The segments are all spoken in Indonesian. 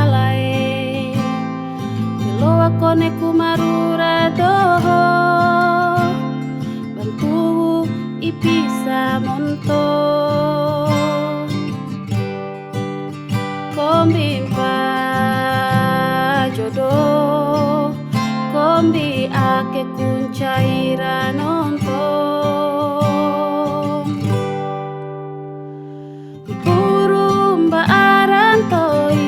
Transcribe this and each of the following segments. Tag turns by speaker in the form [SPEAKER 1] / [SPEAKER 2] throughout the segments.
[SPEAKER 1] alae Loa kone kumarura doho Bantu ipisa monto Kombimpa jodoh Kombi ake kuncaira nonton Purumba arantoi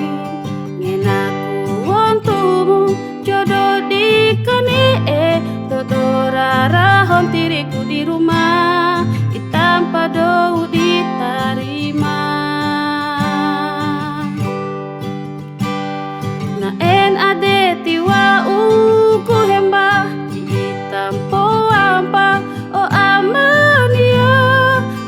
[SPEAKER 1] Ngenaku wontumu jodoh dikani Dodora hon tiriku di rumah Itampa dou diterima Na en ade tiwa uku hemba Itampo ampa o amania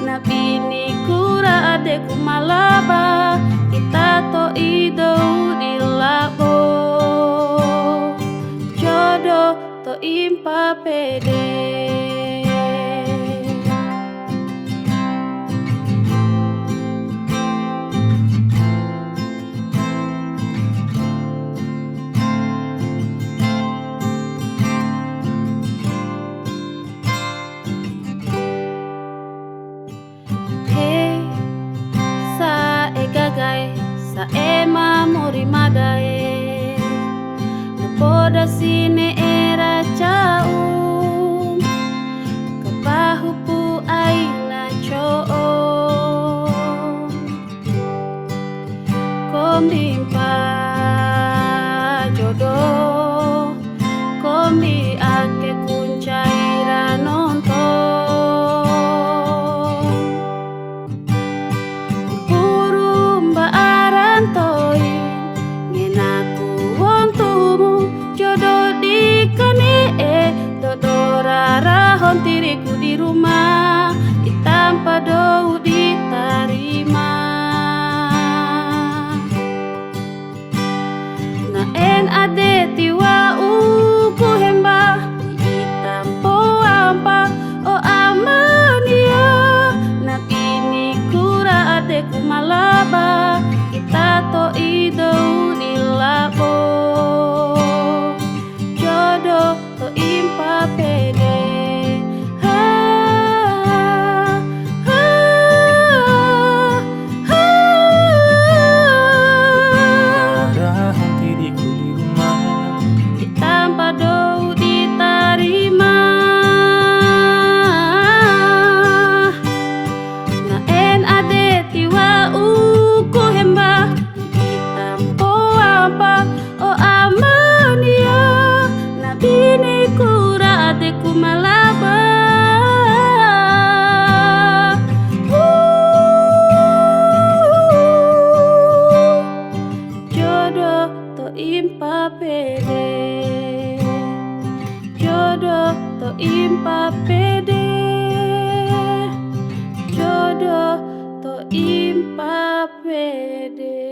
[SPEAKER 1] Na bini kura ade kumalaba Kita to idou dilabo Jodoh to impa pede Sa ema mori madae Napoda sine era caum Kapahupu aina coom Kombimpa jodoh Kombi ake kuncaira nonton Dodora hon tiriku di rumah Itampa dou diterima Na en ade tiwa uku hemba Itampo ampa o amania Na bini kura ade kumalaba Kita to idou dilabo Jodoh to impa pede
[SPEAKER 2] Diriku di rumah
[SPEAKER 1] Ditampa dou diterima Na en ade tiwa uku hemba Ditampo apa o amania Na bini kura ade kumalaba Jodoh to impa pede Jodoh to impa pede Jodoh to impa pede